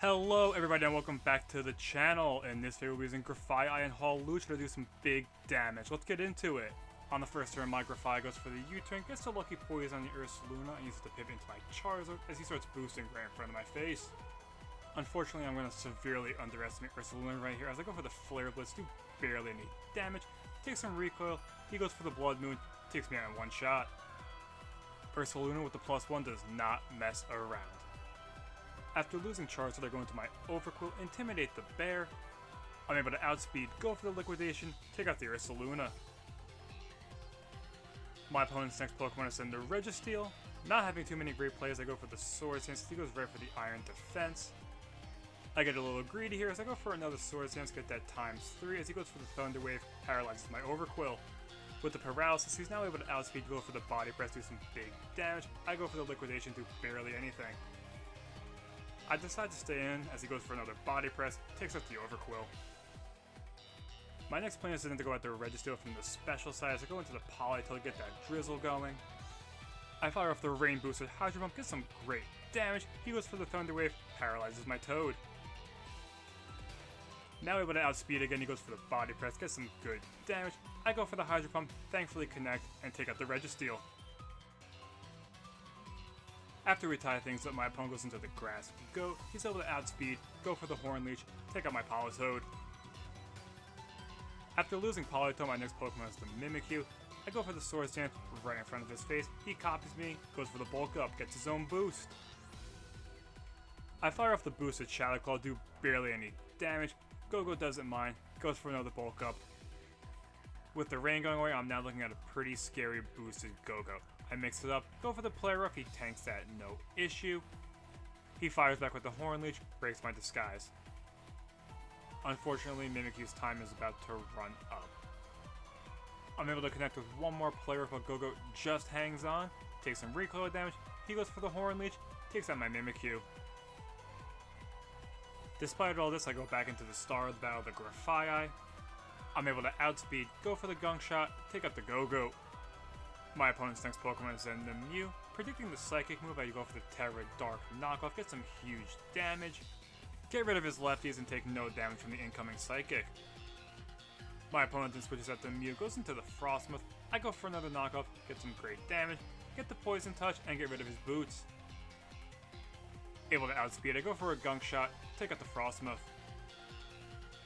Hello everybody and welcome back to the channel. In this video we're using Grafaiai and Hawlucha to do some big damage. Let's get into it. On the first turn my Grafaiai goes for the U-turn, gets a lucky poison on the Ursaluna and uses to pivot into my Charizard as he starts boosting right in front of my face. Unfortunately I'm going to severely underestimate Ursaluna right here as I go for the Flare Blitz, do barely any damage, takes some recoil, he goes for the Blood Moon, takes me out in one shot. Ursaluna with the +1 does not mess around. After losing Charizard, I go into my Overqwil, Intimidate the Bear. I'm able to outspeed, go for the Liquidation, take out the Ursaluna. My opponent's next Pokemon is in the Registeel. Not having too many great plays, I go for the Swords Dance, he goes right for the Iron Defense. I get a little greedy here as I go for another Swords Dance, get that ×3 as he goes for the Thunder Wave, paralyzes my Overqwil. With the Paralysis, he's now able to outspeed, go for the Body Press, do some big damage. I go for the Liquidation, do barely anything. I decide to stay in as he goes for another Body Press, takes out the Overqwil. My next plan is then to go at the Registeel from the special side as I go into the Politoed to get that Drizzle going. I fire off the Rain Boosted Hydro Pump, gets some great damage, he goes for the Thunder Wave, paralyzes my Toad. Now able to outspeed again, he goes for the Body Press, gets some good damage. I go for the Hydro Pump, thankfully connect, and take out the Registeel. After we tie things up, my opponent goes into the Grass Goat, he's able to outspeed, go for the Horn Leech, take out my Politoed. After losing Politoed, my next Pokemon is the Mimikyu. I go for the Swords Dance right in front of his face, he copies me, goes for the Bulk Up, gets his own boost. I fire off the boosted Shadow Claw, do barely any damage, Go-Go doesn't mind, goes for another Bulk Up. With the rain going away, I'm now looking at a pretty scary boosted Go-Go. I mix it up, go for the Play Rough, he tanks that no issue. He fires back with the Horn Leech, breaks my disguise. Unfortunately, Mimikyu's time is about to run up. I'm able to connect with one more Play Rough, but Go-Go just hangs on, takes some recoil damage, he goes for the Horn Leech, takes out my Mimikyu. Despite all this, I go back into the start of the battle, the Grafaiai. I'm able to outspeed, go for the Gunk Shot, take out the Go-Go. My opponent's next Pokemon is then the Mew. Predicting the Psychic move, I go for the Terra Dark knockoff, get some huge damage, get rid of his lefties and take no damage from the incoming Psychic. My opponent then switches out the Mew, goes into the Frostmoth, I go for another knockoff, get some great damage, get the Poison Touch, and get rid of his boots. Able to outspeed, I go for a Gunk Shot, take out the Frostmoth.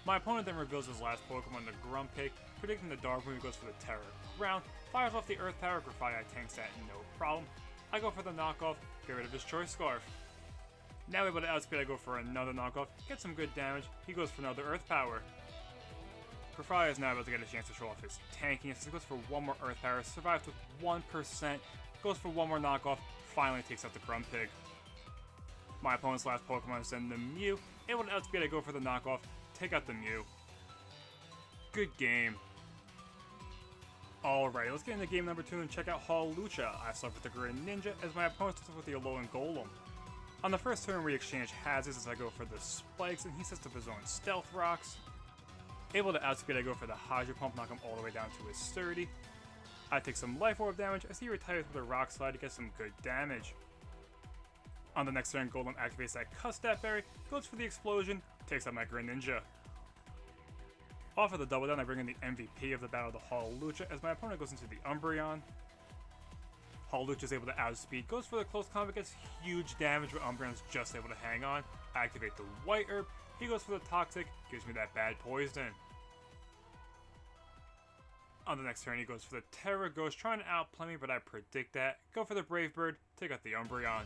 My opponent then reveals his last Pokemon, the Grumpig. Predicting the Dark move, he goes for the Terra Ground, fires off the Earth Power, Grafaiai tanks that no problem. I go for the knockoff, get rid of his Choice Scarf. Now able to outspeed, I go for another knockoff, get some good damage, he goes for another Earth Power. Grafaiai is now able to get a chance to show off his tankiness, he goes for one more Earth Power, survives with 1%, goes for one more knockoff, finally takes out the Grumpig. My opponent's last Pokemon is then the Mew, able to outspeed, I go for the knockoff, take out the Mew. Good game. Alright, let's get into game number 2 and check out Hawlucha. I start with the Greninja as my opponent starts with the Alolan Golem. On the first turn we exchange hazards as I go for the Spikes and he sets up his own Stealth Rocks. Able to outspeed, I go for the Hydro Pump, knock him all the way down to his 30. I take some Life Orb damage as he retires with a Rock Slide to get some good damage. On the next turn, Golem activates that Custap Berry, goes for the Explosion, takes out my Greninja. Off of the Double Down, I bring in the MVP of the battle, the Hawlucha, as my opponent goes into the Umbreon. Hawlucha is able to outspeed, goes for the Close Combat, gets huge damage, but Umbreon's just able to hang on. I activate the White Herb, he goes for the Toxic, gives me that bad poison. On the next turn, he goes for the Terra Ghost, trying to outplay me, but I predict that. Go for the Brave Bird, take out the Umbreon.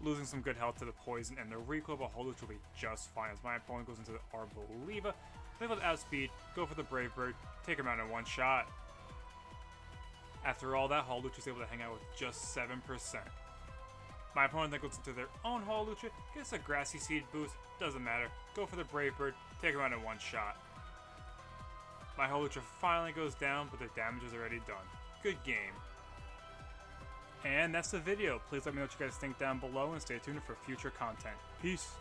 Losing some good health to the Poison and the Recoil, but Hawlucha will be just fine as my opponent goes into the Arboliva. Able to outspeed, go for the Brave Bird, take him out in one shot. After all that, Hawlucha is able to hang out with just 7%. My opponent then goes into their own Hawlucha, gets a Grassy Seed boost, doesn't matter, go for the Brave Bird, take him out in one shot. My Hawlucha finally goes down, but the damage is already done. Good game. And that's the video. Please let me know what you guys think down below and stay tuned for future content. Peace.